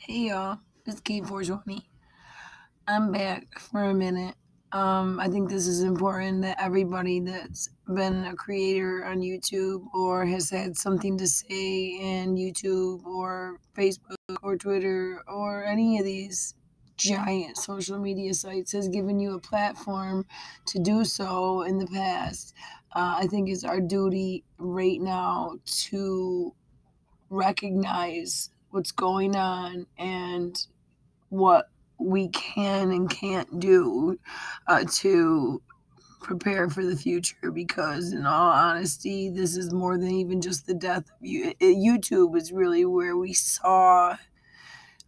Hey y'all, it's K420. I'm back for a minute. I think this is important that everybody that's been a creator on YouTube or has had something to say in YouTube or Facebook or Twitter or any of these giant social media sites has given you a platform to do so in the past. I think it's our duty right now to recognize what's going on and what we can and can't do to prepare for the future, because in all honesty, this is more than even just the death of YouTube is really where we saw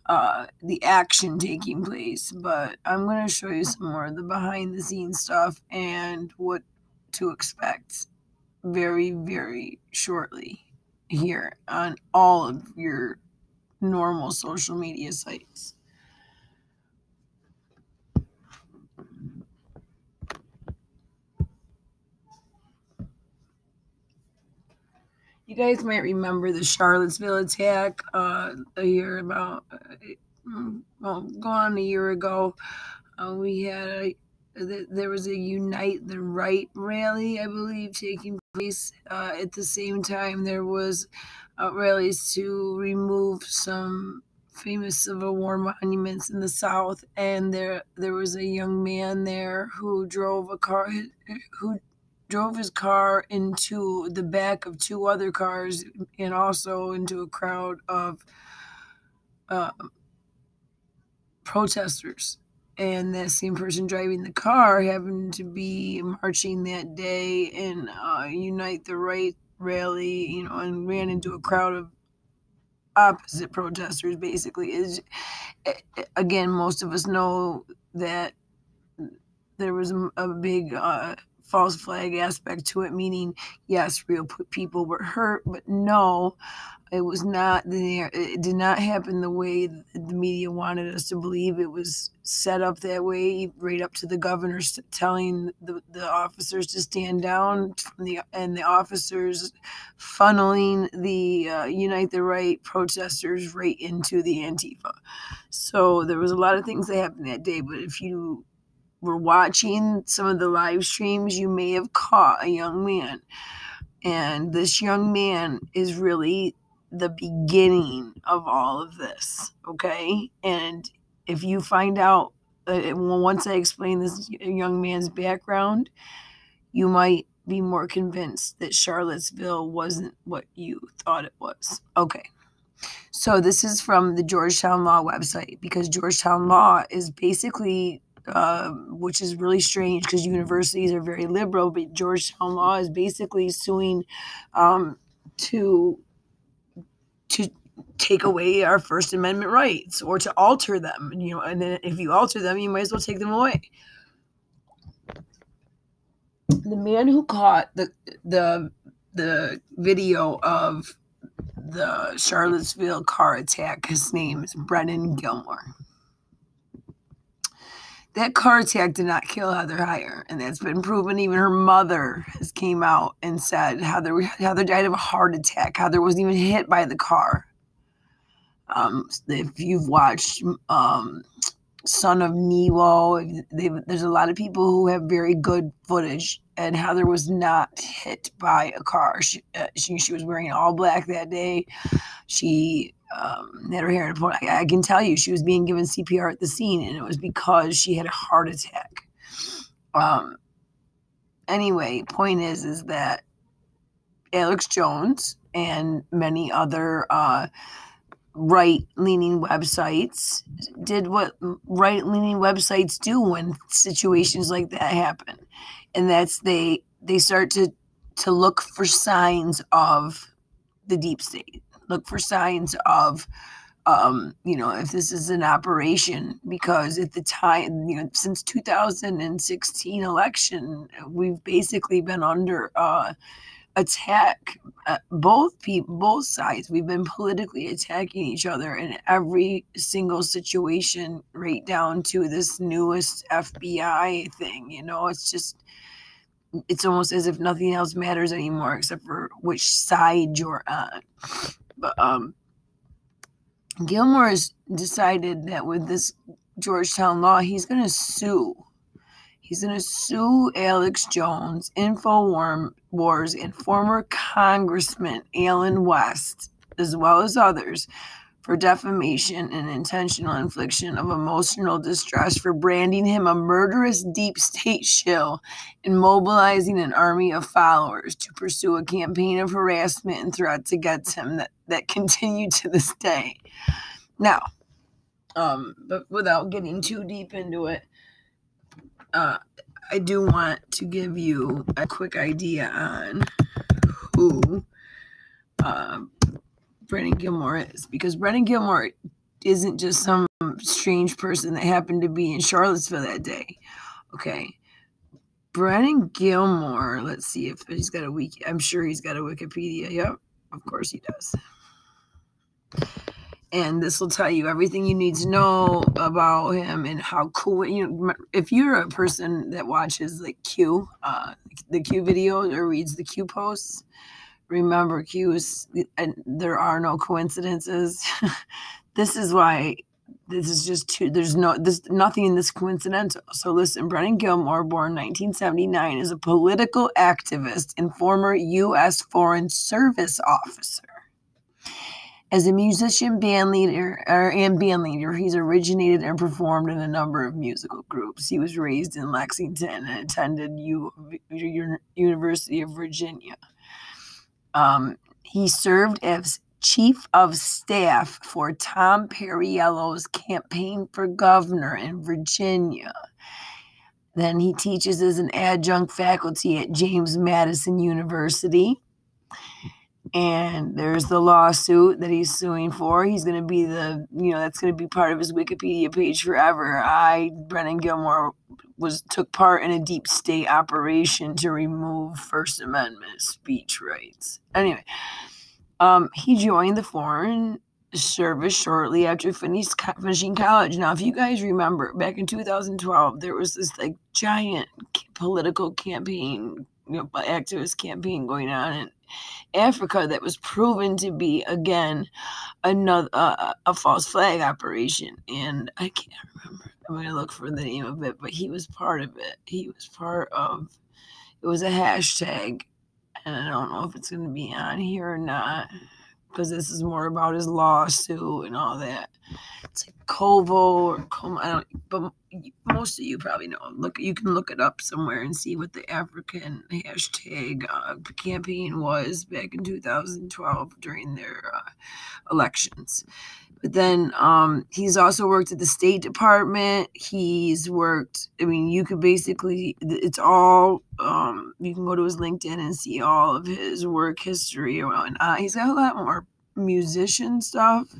the action taking place. But I'm going to show you some more of the behind the scenes stuff and what to expect very, very shortly here on all of your normal social media sites. You guys might remember the Charlottesville Attack a year about, going on a year ago. We had there was a Unite the Right rally, I believe, taking place. At the same time, there was rallies to remove some famous Civil War monuments in the South, and there was a young man there who drove his car into the back of two other cars and also into a crowd of protesters. And that same person driving the car happened to be marching that day in Unite the Right rally, and ran into a crowd of opposite protesters. Basically, again, most of us know that there was a big false flag aspect to it, meaning yes, real people were hurt, but no, it was not there. It did not happen the way the media wanted us to believe. It was set up that way, right up to the governor telling the officers to stand down, and the officers funneling the Unite the Right protesters right into the Antifa. So there was a lot of things that happened that day, but if you were watching some of the live streams, you may have caught a young man. And this young man is really the beginning of all of this, okay? And if you find out, once I explain this young man's background, you might be more convinced that Charlottesville wasn't what you thought it was. Okay. So this is from the Georgetown Law website, because Georgetown Law is basically which is really strange because universities are very liberal, but Georgetown Law is basically suing to take away our First Amendment rights or to alter them. And then if you alter them, you might as well take them away. The man who caught the video of the Charlottesville car attack, his name is Brennan Gilmore. That car attack did not kill Heather Heyer, and that's been proven. Even her mother has came out and said Heather died of a heart attack. Heather wasn't even hit by the car. If you've watched Son of Nemo, there's a lot of people who have very good footage, and Heather was not hit by a car. She was wearing all black that day. She had her hair in a pony. I can tell you she was being given CPR at the scene, and it was because she had a heart attack. Anyway, point is that Alex Jones and many other right-leaning websites did what right-leaning websites do when situations like that happen, and that's they start to look for signs of the deep state. Look for signs of, if this is an operation, because at the time, since 2016 election, we've basically been under attack. Both sides. We've been politically attacking each other in every single situation, right down to this newest FBI thing. It's almost as if nothing else matters anymore except for which side you're on. But Gilmore has decided that with this Georgetown law, he's going to sue. He's going to sue Alex Jones, InfoWars, and former Congressman Alan West, as well as others, for defamation and intentional infliction of emotional distress, for branding him a murderous deep state shill and mobilizing an army of followers to pursue a campaign of harassment and threats against him that continue to this day. Now, but without getting too deep into it, I do want to give you a quick idea on who Brennan Gilmore is, because Brennan Gilmore isn't just some strange person that happened to be in Charlottesville that day. Okay. Brennan Gilmore, let's see if he's got a wiki. I'm sure he's got a Wikipedia. Yep, of course he does. And this will tell you everything you need to know about him and how cool. If you're a person that watches like Q, the Q videos, or reads the Q posts, remember there are no coincidences. This is why this is just too. There's nothing in this coincidental. So listen, Brennan Gilmore, born 1979, is a political activist and former U.S. Foreign Service officer. As a musician, bandleader, he's originated and performed in a number of musical groups. He was raised in Lexington and attended University of Virginia. He served as chief of staff for Tom Perriello's campaign for governor in Virginia. Then he teaches as an adjunct faculty at James Madison University. And there's the lawsuit that he's suing for. He's going to be that's going to be part of his Wikipedia page forever. Brennan Gilmore, took part in a deep state operation to remove First Amendment speech rights. Anyway, he joined the Foreign Service shortly after finishing college. Now, if you guys remember, back in 2012, there was this like giant political campaign, activist campaign going on in Africa that was proven to be, again, another a false flag operation. And I can't remember. I'm going to look for the name of it, but he was part of it. It was a hashtag, and I don't know if it's going to be on here or not, because this is more about his lawsuit and all that. It's like Kovo or Como, but most of you probably know. You can look it up somewhere and see what the African hashtag campaign was back in 2012 during their elections. But then he's also worked at the State Department. He's worked, you could basically, it's all, you can go to his LinkedIn and see all of his work history. He's got a lot more musician stuff.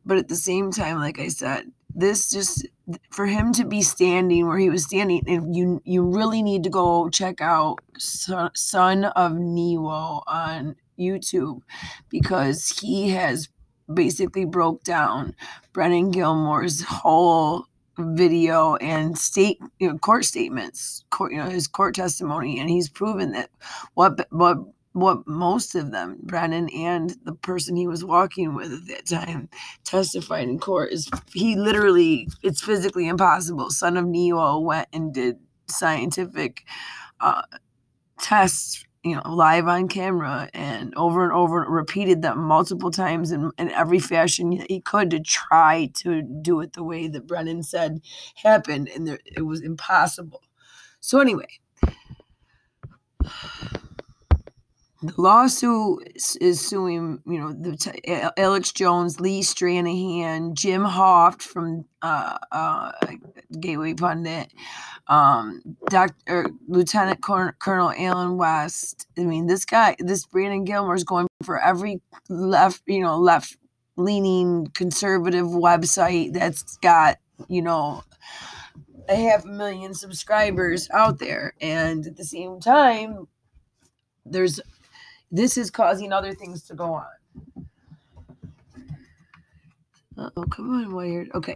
But at the same time, like I said, this just, for him to be standing where he was standing, and you really need to go check out Son of Neo on YouTube, because he has basically broke down Brennan Gilmore's whole video and court statements, his court testimony, and he's proven that what most of them, Brennan and the person he was walking with at that time, testified in court is it's physically impossible. Son of Neo went and did scientific tests, live on camera, and over repeated them multiple times in every fashion he could to try to do it the way that Brennan said happened, and it was impossible. So anyway, the lawsuit is suing, Alex Jones, Lee Stranahan, Jim Hoft from Gateway Pundit, Lieutenant Colonel Alan West. This Brennan Gilmore is going for every left-leaning conservative website that's got, 500,000 subscribers out there. And at the same time, this is causing other things to go on. Oh, come on, Wired. Okay.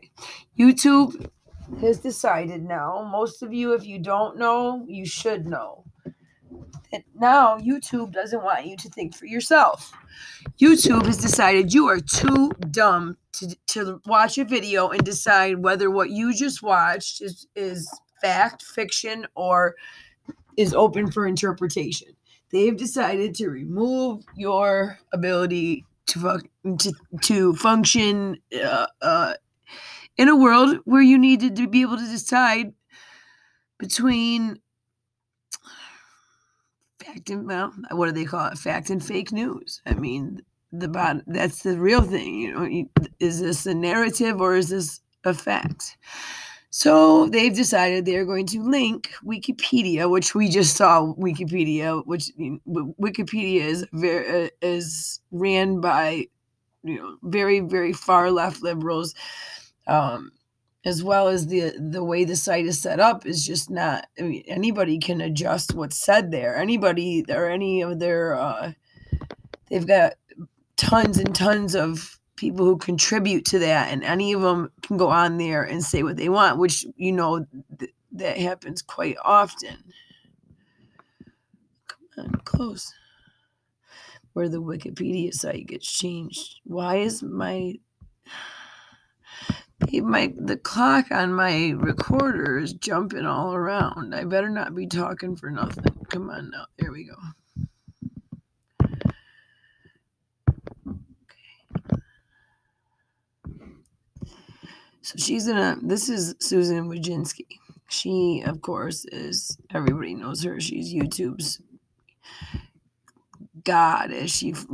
YouTube has decided now, most of you, if you don't know, you should know, now YouTube doesn't want you to think for yourself. YouTube has decided you are too dumb to watch a video and decide whether what you just watched is fact, fiction, or is open for interpretation. They've decided to remove your ability to function in a world where you needed to be able to decide between fact and, well, what do they call it? Fact and fake news. I mean, that's the real thing. Is this a narrative or is this a fact? So they've decided they're going to link Wikipedia, which we just saw. Wikipedia is ran by very, very far left liberals, as well as the way the site is set up is just not. I mean, anybody can adjust what's said there. Anybody or any of their they've got tons and tons of people who contribute to that, and any of them can go on there and say what they want, which that happens quite often. Come on, close. Where the Wikipedia site gets changed. Why is the clock on my recorder is jumping all around? I better not be talking for nothing. Come on now. There we go. So this is Susan Wojcinski. She, of course, everybody knows her. She's YouTube's goddess. She's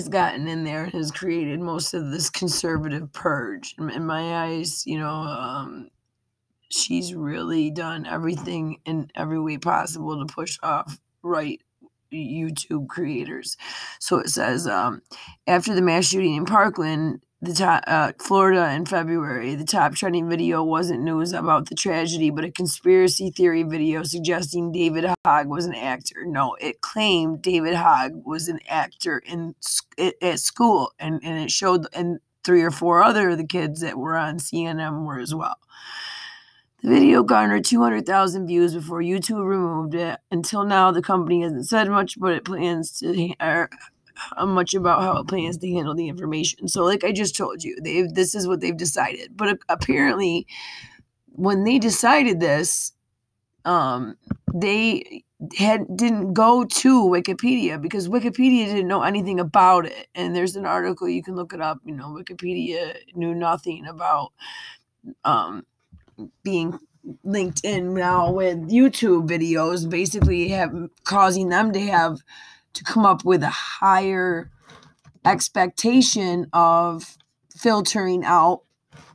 gotten in there and has created most of this conservative purge. In my eyes, she's really done everything in every way possible to push off right YouTube creators. So it says, after the mass shooting in Parkland, Florida in February, the top trending video wasn't news about the tragedy, but a conspiracy theory video suggesting David Hogg was an actor. No, it claimed David Hogg was an actor at school, and it showed, and 3 or 4 other of the kids that were on CNN were as well. The video garnered 200,000 views before YouTube removed it. Until now, the company hasn't said much, but it plans to much about how it plans to handle the information. So like I just told you, this is what they've decided. But apparently when they decided this, they didn't go to Wikipedia because Wikipedia didn't know anything about it. And there's an article, you can look it up, Wikipedia knew nothing about being linked in now with YouTube videos, basically causing them to come up with a higher expectation of filtering out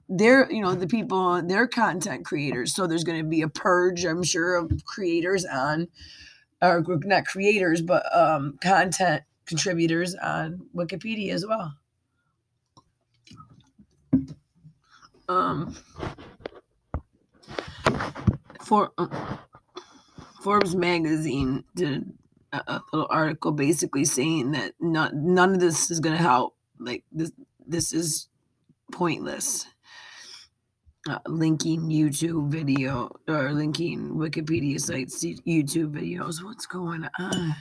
the people, their content creators. So there's going to be a purge, I'm sure, of creators or not creators, but content contributors on Wikipedia as well. Forbes magazine did a little article basically saying that none of this is going to help. Like this is pointless. Linking YouTube video or linking Wikipedia sites to YouTube videos. What's going on?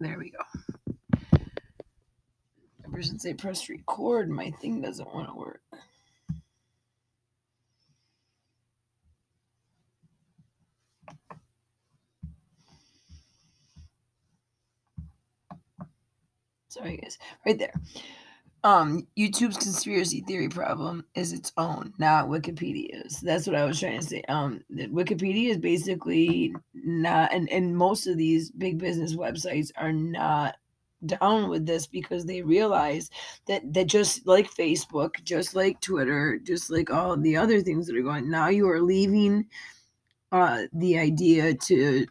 There we go. Ever since I pressed record, my thing doesn't want to work. Sorry, guys. Right there. YouTube's conspiracy theory problem is its own, not Wikipedia's. That's what I was trying to say. That Wikipedia is basically not, and most of these big business websites are not down with this because they realize that just like Facebook, just like Twitter, just like all the other things that are going, now you are leaving the idea to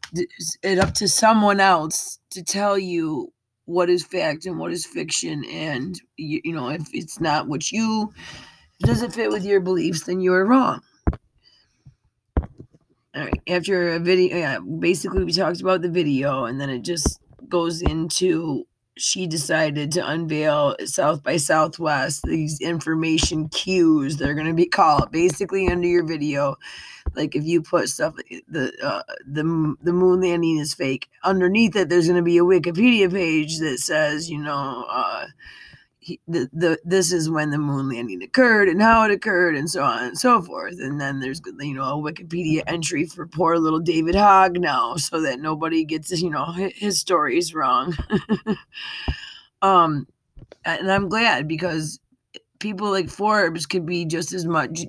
it up to someone else to tell you what is fact and what is fiction. And if it's not what it doesn't fit with your beliefs, then you're wrong. All right, after a video, basically we talked about the video, and then it just goes into, she decided to unveil South by Southwest, these information cues, they're going to be called, basically under your video. Like if you put stuff the moon landing is fake, underneath it there's going to be a Wikipedia page that says, this is when the moon landing occurred and how it occurred and so on and so forth. And then there's, a Wikipedia entry for poor little David Hogg now, so that nobody gets, his stories wrong. And I'm glad, because people like Forbes could be just as much,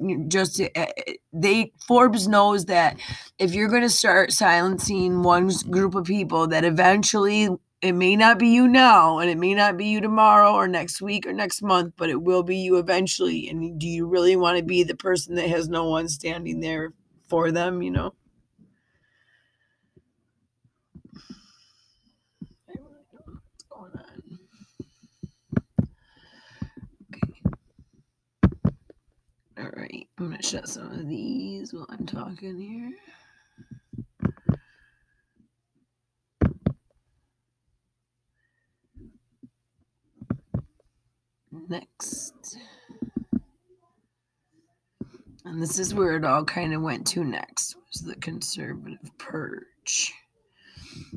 Forbes knows that if you're going to start silencing one group of people, that eventually it may not be you now, and it may not be you tomorrow or next week or next month, but it will be you eventually. And do you really want to be the person that has no one standing there for them, I really don't know what's going on. Okay. All right. I'm going to shut some of these while I'm talking here. Next. And this is where it all kind of went to next, was the conservative purge.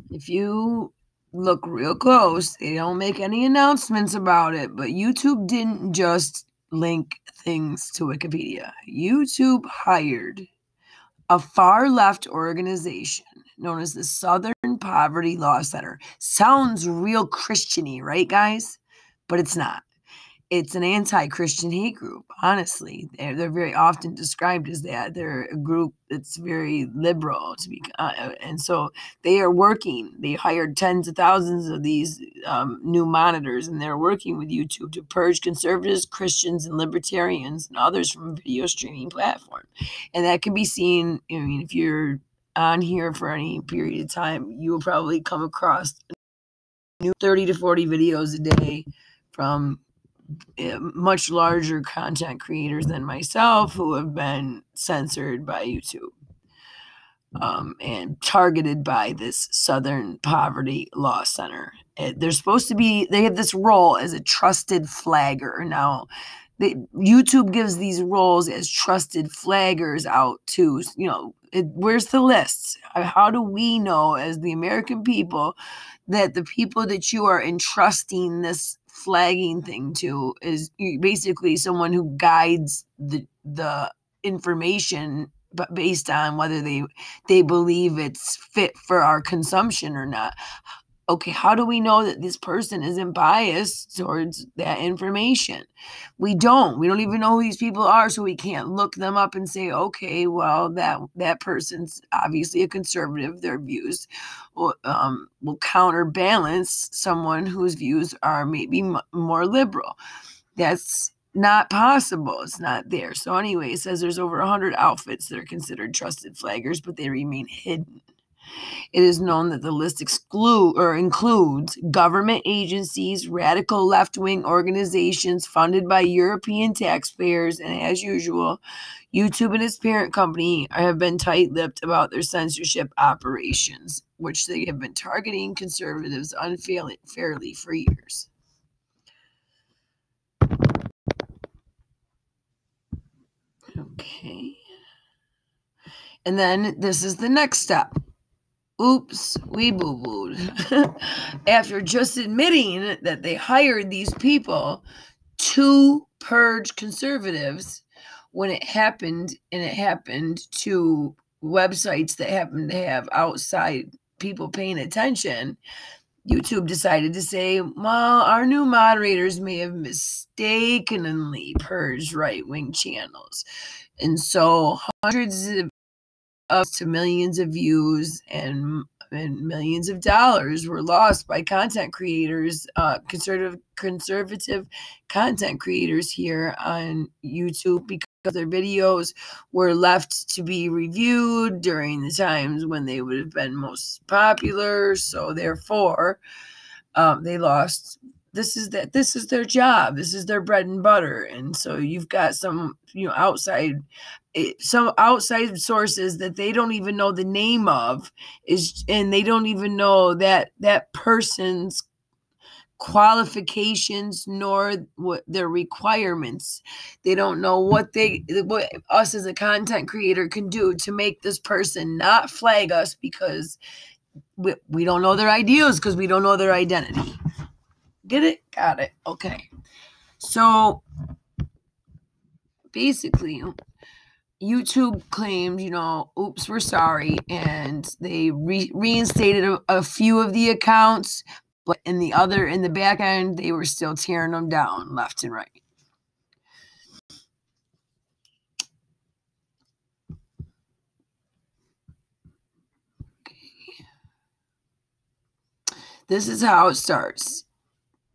If you look real close, they don't make any announcements about it, but YouTube didn't just link things to Wikipedia. YouTube hired a far-left organization known as the Southern Poverty Law Center. Sounds real Christian-y, right, guys? But it's not. It's an anti-Christian hate group, honestly. They're very often described as that. They're a group that's very liberal, and so they are working. They hired tens of thousands of these new monitors, and they're working with YouTube to purge conservatives, Christians, and libertarians and others from a video streaming platform. And that can be seen, if you're on here for any period of time, you will probably come across new 30 to 40 videos a day from much larger content creators than myself who have been censored by YouTube and targeted by this Southern Poverty Law Center. They're supposed to be, they have this role as a trusted flagger. Now, YouTube gives these roles as trusted flaggers out to, where's the list? How do we know as the American people that the people that you are entrusting this flagging thing to is basically someone who guides the information, but based on whether they believe it's fit for our consumption or not? Okay, how do we know that this person isn't biased towards that information? We don't even know who these people are, so we can't look them up and say, okay, well, that person's obviously a conservative. Their views will counterbalance someone whose views are maybe more liberal. That's not possible. It's not there. So anyway, it says there's over 100 outfits that are considered trusted flaggers, but they remain hidden. It is known that the list includes government agencies, radical left-wing organizations funded by European taxpayers, and as usual, YouTube and its parent company have been tight-lipped about their censorship operations, which they have been targeting conservatives unfairly for years. Okay. And then this is the next step. Oops, we boo-booed. After just admitting that they hired these people to purge conservatives, when it happened, and it happened to websites that happened to have outside people paying attention, YouTube decided to say, well, our new moderators may have mistakenly purged right-wing channels. And so hundreds of up to millions of views and millions of dollars were lost by content creators, conservative content creators here on YouTube, because their videos were left to be reviewed during the times when they would have been most popular. So therefore, they lost. This is their job. This is their bread and butter. And so you've got some, outside sources that they don't even know the name of, and they don't even know that person's qualifications nor what their requirements. They don't know what us as a content creator can do to make this person not flag us because we don't know their ideals, because we don't know their identity. Get it? Got it. Okay. So basically, YouTube claimed, oops, we're sorry, and they reinstated a few of the accounts, but in the back end, they were still tearing them down left and right. Okay. This is how it starts.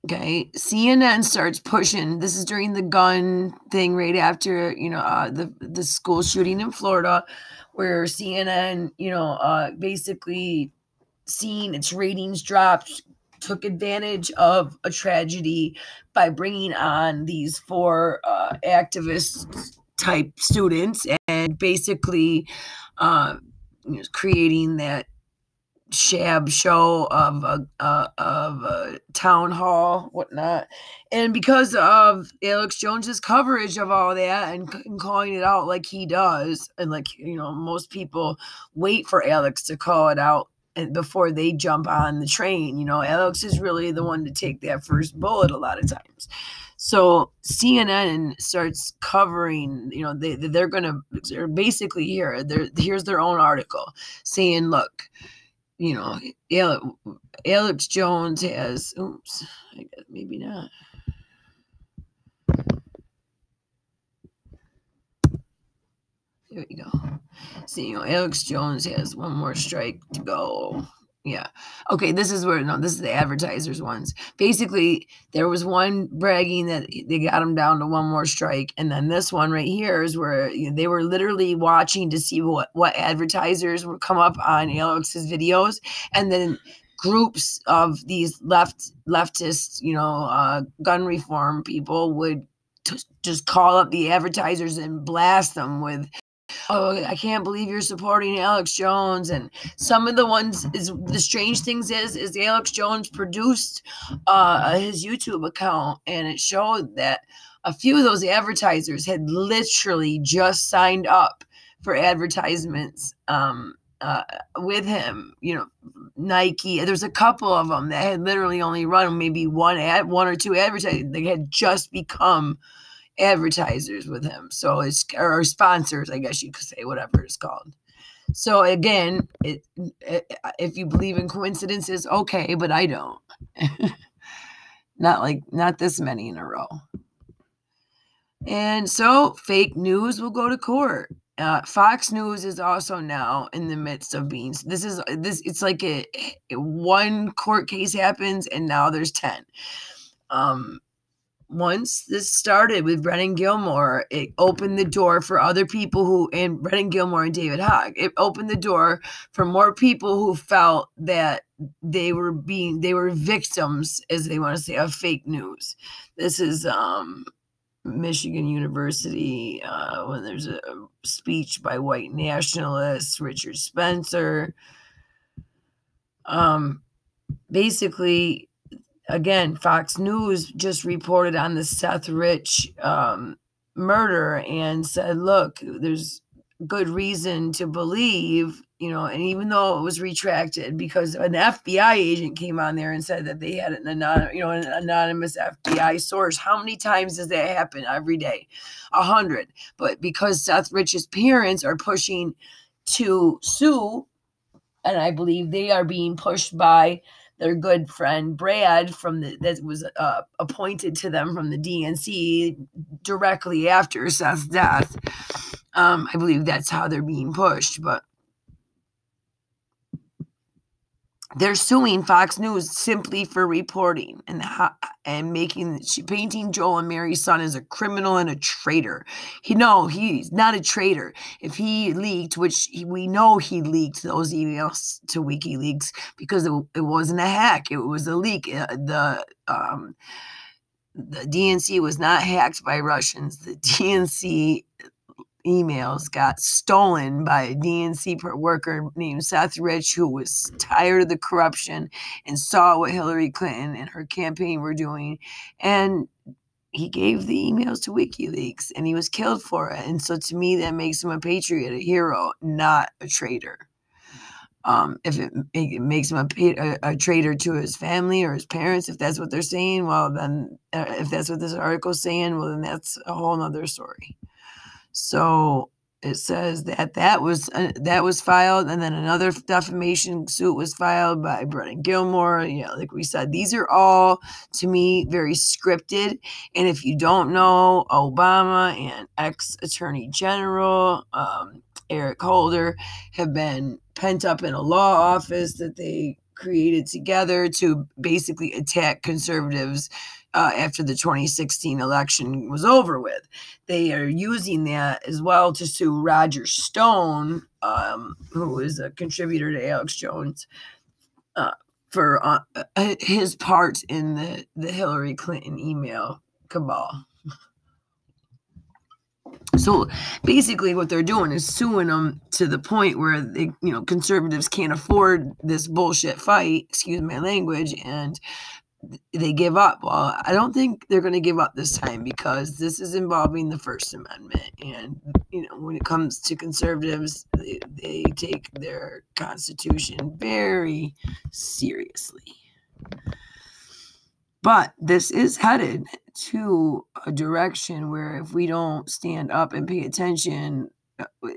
Okay, CNN starts pushing. This is during the gun thing, right after the school shooting in Florida, where CNN, basically seeing its ratings dropped, took advantage of a tragedy by bringing on these 4 activist type students and basically creating that shab show of a town hall, whatnot. And because of Alex Jones's coverage of all that and calling it out like he does, and like, most people wait for Alex to call it out before they jump on the train. Alex is really the one to take that first bullet a lot of times. So CNN starts covering, they're basically here's their own article saying, look, Alex Jones has, oops, I guess maybe not. There we go. See, Alex Jones has one more strike to go. Yeah. Okay, this is the advertisers ones. Basically, there was one bragging that they got him down to one more strike. And then this one right here is where they were literally watching to see what advertisers would come up on Alex's videos. And then groups of these leftist, gun reform people would just call up the advertisers and blast them with, oh, I can't believe you're supporting Alex Jones. And some of the ones the strange things is Alex Jones produced his YouTube account, and it showed that a few of those advertisers had literally just signed up for advertisements with him. Nike. There's a couple of them that had literally only run maybe one or two advertising. They had just become advertisers with him. So or sponsors, I guess you could say, whatever it's called. So again, if you believe in coincidences, okay, but I don't. Not this many in a row. And so fake news will go to court. Fox News is also now in the midst of being, it's like one court case happens and now there's 10. Once this started with Brennan Gilmore, it opened the door for other people and Brennan Gilmore and David Hogg, it opened the door for more people who felt that they were victims, as they want to say, of fake news. This is Michigan University, when there's a speech by white nationalists, Richard Spencer. Basically, again, Fox News just reported on the Seth Rich murder and said, look, there's good reason to believe, and even though it was retracted because an FBI agent came on there and said that they had an anonymous FBI source. How many times does that happen every day? 100. But because Seth Rich's parents are pushing to sue, and I believe they are being pushed by their good friend Brad that was appointed to them from the DNC directly after Seth's death. I believe that's how they're being pushed, but they're suing Fox News simply for reporting and painting Joel and Mary's son as a criminal and a traitor. He's not a traitor. If he leaked, which we know he leaked those emails to WikiLeaks because it wasn't a hack, it was a leak. The DNC was not hacked by Russians. The DNC emails got stolen by a DNC worker named Seth Rich, who was tired of the corruption and saw what Hillary Clinton and her campaign were doing. And he gave the emails to WikiLeaks, and he was killed for it. And so to me, that makes him a patriot, a hero, not a traitor. If it makes him a traitor to his family or his parents, if that's what they're saying, well, then if that's what this article is saying, well, then that's a whole nother story. So it says that was filed, and then another defamation suit was filed by Brennan Gilmore. Like we said, these are all, to me, very scripted. And if you don't know, Obama and ex-Attorney General Eric Holder have been pent up in a law office that they created together to basically attack conservatives after the 2016 election was over with. They are using that as well to sue Roger Stone, who is a contributor to Alex Jones, for his part in the Hillary Clinton email cabal. So basically what they're doing is suing them to the point where they, conservatives can't afford this bullshit fight, excuse my language, and they give up. Well, I don't think they're going to give up this time, because this is involving the First Amendment. And, when it comes to conservatives, they take their Constitution very seriously. But this is headed to a direction where if we don't stand up and pay attention,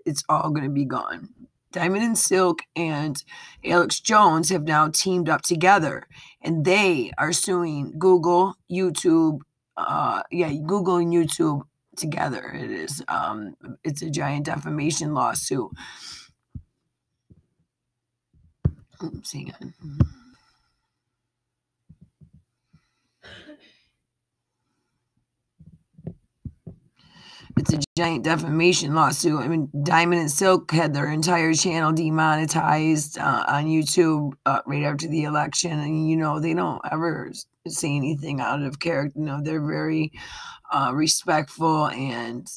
it's all going to be gone. Diamond and Silk and Alex Jones have now teamed up together, and they are suing Google, YouTube, Google and YouTube together. It's a giant defamation lawsuit. Oops, hang on. It's a giant defamation lawsuit. I mean, Diamond and Silk had their entire channel demonetized on YouTube right after the election. And, they don't ever say anything out of character. They're very respectful and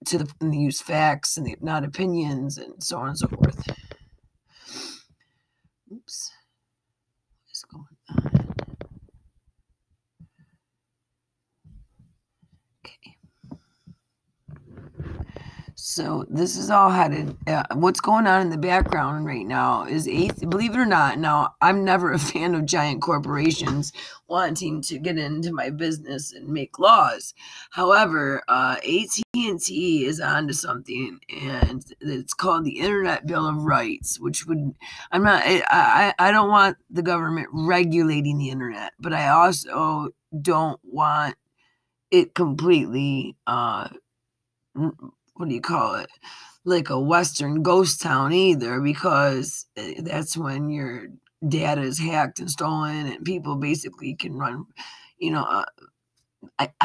they use facts and not opinions and so on and so forth. Oops. What's going on? So this is all headed. What's going on in the background right now is believe it or not. Now, I'm never a fan of giant corporations wanting to get into my business and make laws. However, AT&T is onto something, and it's called the Internet Bill of Rights, which would, I don't want the government regulating the internet, but I also don't want it completely, what do you call it, like a Western ghost town either, because that's when your data is hacked and stolen and people basically can run,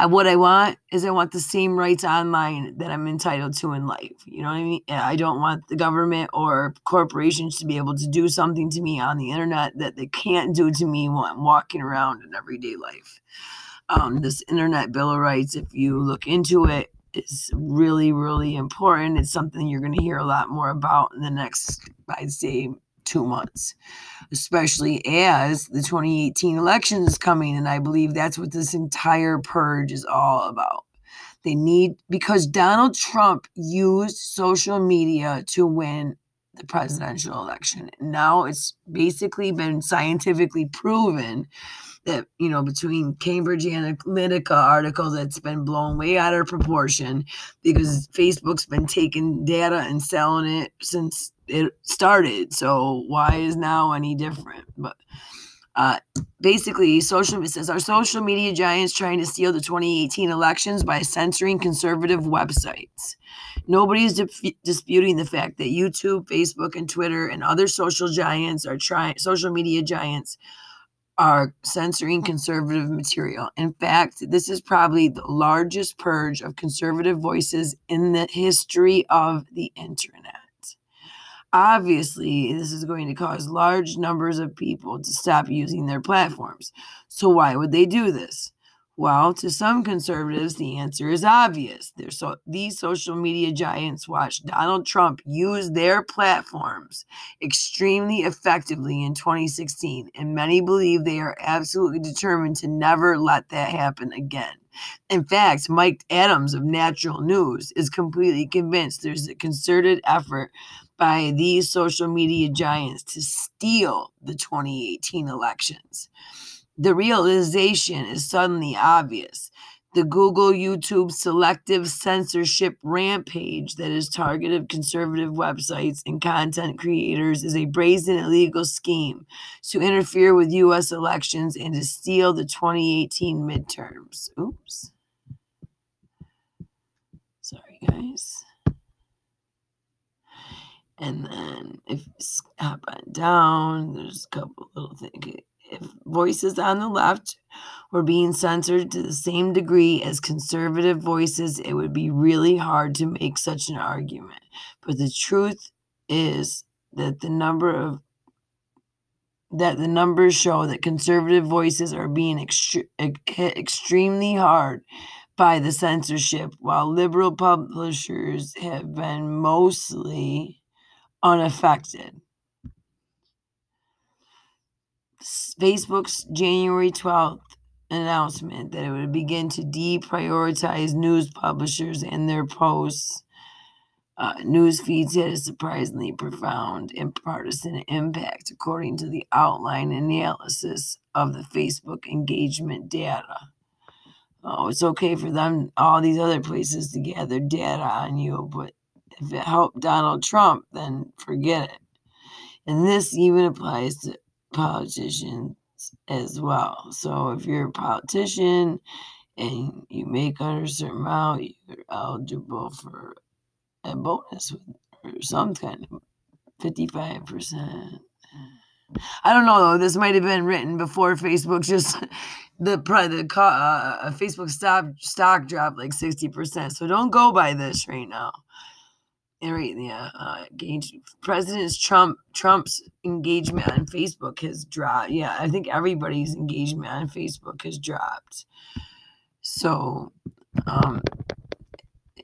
what I want is I want the same rights online that I'm entitled to in life. You know what I mean? I don't want the government or corporations to be able to do something to me on the internet that they can't do to me while I'm walking around in everyday life. This Internet Bill of Rights, if you look into it, is really, really important. It's something you're going to hear a lot more about in the next, I'd say, 2 months, especially as the 2018 election is coming. And I believe that's what this entire purge is all about. Because Donald Trump used social media to win the presidential election. Now it's basically been scientifically proven that, between Cambridge Analytica article that's been blown way out of proportion, because Facebook's been taking data and selling it since it started. So why is now any different? But basically, it says, our social media giants trying to steal the 2018 elections by censoring conservative websites. Nobody's disputing the fact that YouTube, Facebook, and Twitter and other social media giants are censoring conservative material. In fact, this is probably the largest purge of conservative voices in the history of the internet. Obviously, this is going to cause large numbers of people to stop using their platforms. So why would they do this? Well, to some conservatives, the answer is obvious. These social media giants watched Donald Trump use their platforms extremely effectively in 2016, and many believe they are absolutely determined to never let that happen again. In fact, Mike Adams of Natural News is completely convinced there's a concerted effort by these social media giants to steal the 2018 elections. The realization is suddenly obvious. The Google, YouTube selective censorship rampage that has targeted conservative websites and content creators is a brazen illegal scheme to interfere with U.S. elections and to steal the 2018 midterms. Oops. Sorry, guys. And then if you hop on down, there's a couple little things. If voices on the left were being censored to the same degree as conservative voices, it would be really hard to make such an argument. But the truth is that the numbers show that conservative voices are being hit extremely hard by the censorship, while liberal publishers have been mostly unaffected. Facebook's January 12th announcement that it would begin to deprioritize news publishers and their posts, news feeds had a surprisingly profound and partisan impact, according to the outline analysis of the Facebook engagement data. Oh, it's okay for them, all these other places, to gather data on you, but if it helped Donald Trump, then forget it. And this even applies to politicians as well. So if you're a politician and you make under a certain amount, you're eligible for a bonus or some kind of 55%. I don't know though. This might have been written before Facebook just Facebook stock dropped like 60%. So don't go by this right now. President Trump's engagement on Facebook has dropped. Yeah, I think everybody's engagement on Facebook has dropped. So,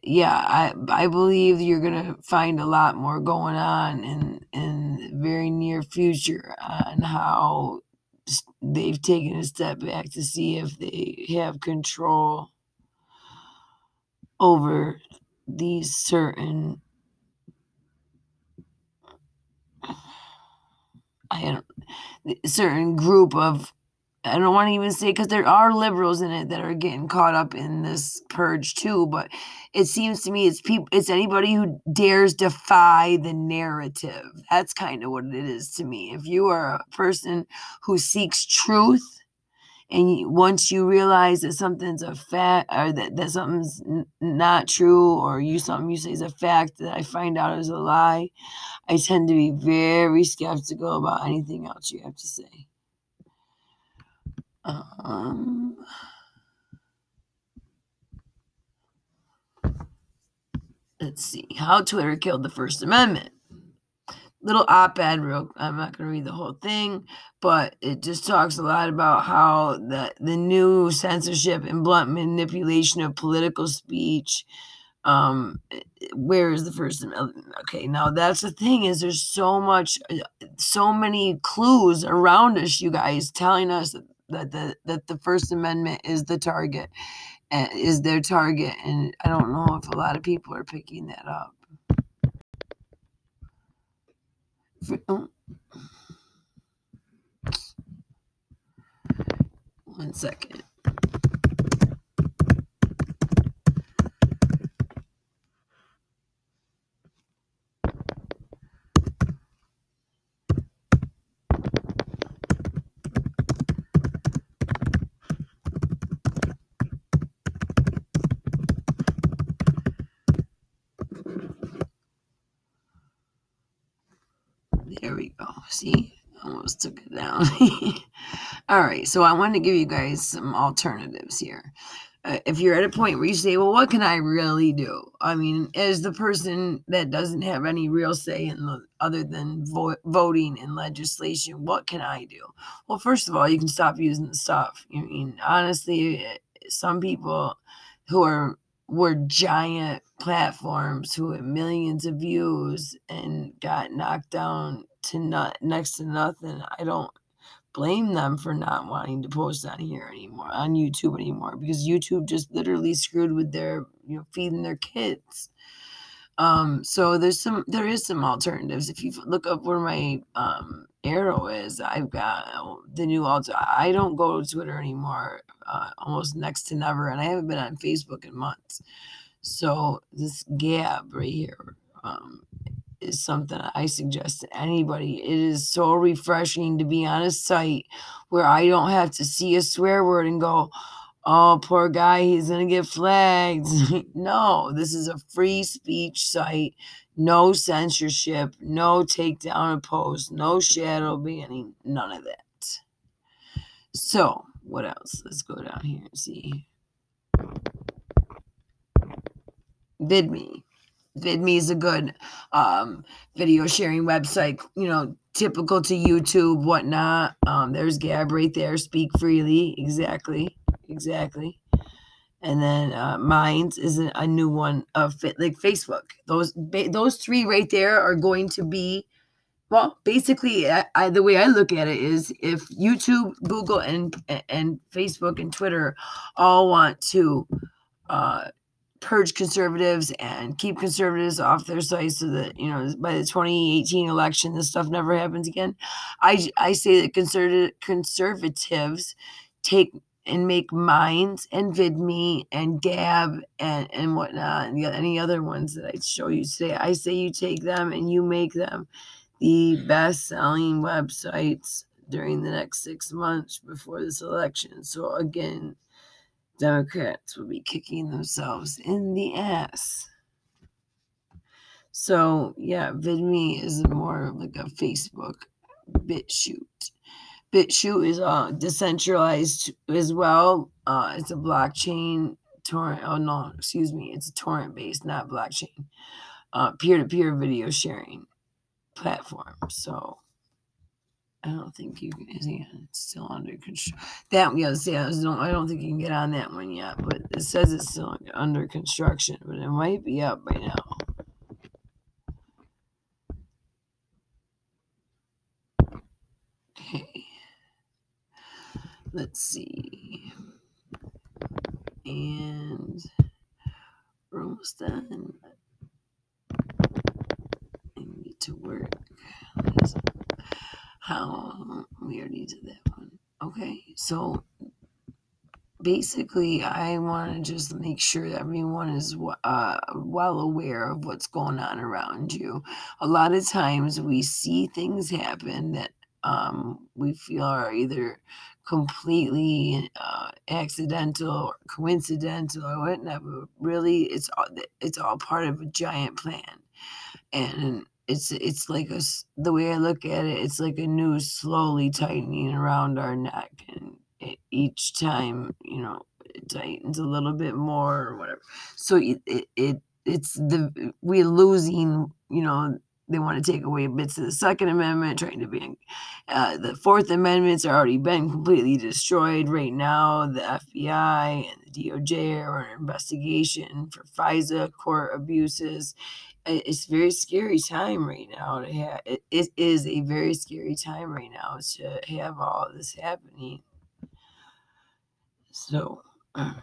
yeah, I believe you're gonna find a lot more going on in the very near future on how they've taken a step back to see if they have control over these certain group of, I don't want to even say, because there are liberals in it that are getting caught up in this purge too, but it seems to me it's anybody who dares defy the narrative. That's kind of what it is to me. If you are a person who seeks truth, and once you realize that something's a fact, or that something's not true, or something you say is a fact that I find out is a lie, I tend to be very skeptical about anything else you have to say. Let's see. How Twitter killed the First Amendment. Little op-ed, I'm not going to read the whole thing, but it just talks a lot about how the new censorship and blunt manipulation of political speech. Where is the First Amendment? Okay, now that's the thing, is there's so many clues around us, you guys, telling us that the First Amendment is the target, is their target, and I don't know if a lot of people are picking that up. One second. There we go. See, almost took it down. All right, so I want to give you guys some alternatives here. If you're at a point where you say, well, what can I really do? I mean, as the person that doesn't have any real say other than voting and legislation, what can I do? Well, first of all, you can stop using the stuff. I mean, honestly, some people who were giant platforms who had millions of views and got knocked down to next to nothing. I don't blame them for not wanting to post on YouTube anymore, because YouTube just literally screwed with their, feeding their kids. So there is some alternatives. If you look up where my arrow is, I've got the new I don't go to Twitter anymore, almost next to never, and I haven't been on Facebook in months. So this Gab right here is something I suggest to anybody. It is so refreshing to be on a site where I don't have to see a swear word and go, oh, poor guy, he's going to get flagged. No, this is a free speech site. No censorship, no takedown of posts, no shadow banning, none of that. So, what else? Let's go down here and see. VidMe. VidMe is a good video sharing website, typical to YouTube, whatnot. There's Gab right there. Speak freely. Exactly. And then Minds is a new one of like Facebook. Those three right there are going to be, well, basically, the way I look at it is, if YouTube, Google, and Facebook and Twitter all want to purge conservatives and keep conservatives off their sites so that, by the 2018 election, this stuff never happens again. I say that conservatives take and make Minds and VidMe and Gab and whatnot, and any other ones that I show you today. I say you take them and you make them the best-selling websites during the next 6 months before this election. So again, Democrats will be kicking themselves in the ass. So yeah, VidMe is more like a Facebook. BitChute. BitChute is decentralized as well. It's a blockchain torrent. Oh no, excuse me. It's a torrent based, not blockchain. Peer-to-peer video sharing platform. So I don't think you can. It's still under construction. I don't think you can get on that one yet, but it says it's still under construction, but it might be up by now. Okay. Let's see. And we're almost done. I need to work. How we already did that one. Okay, so basically, I want to just make sure that everyone is well aware of what's going on around you. A lot of times we see things happen that we feel are either completely accidental or coincidental or whatever. Really, it's all part of a giant plan, and it's like the way I look at it, it's like a noose slowly tightening around our neck, and each time, it tightens a little bit more or whatever. So we're losing, they want to take away bits of the Second Amendment, trying to ban the Fourth Amendment's already been completely destroyed right now. The FBI and the DOJ are under investigation for FISA court abuses. It's a very scary time right now to have. It is a very scary time right now to have all this happening. So, all right.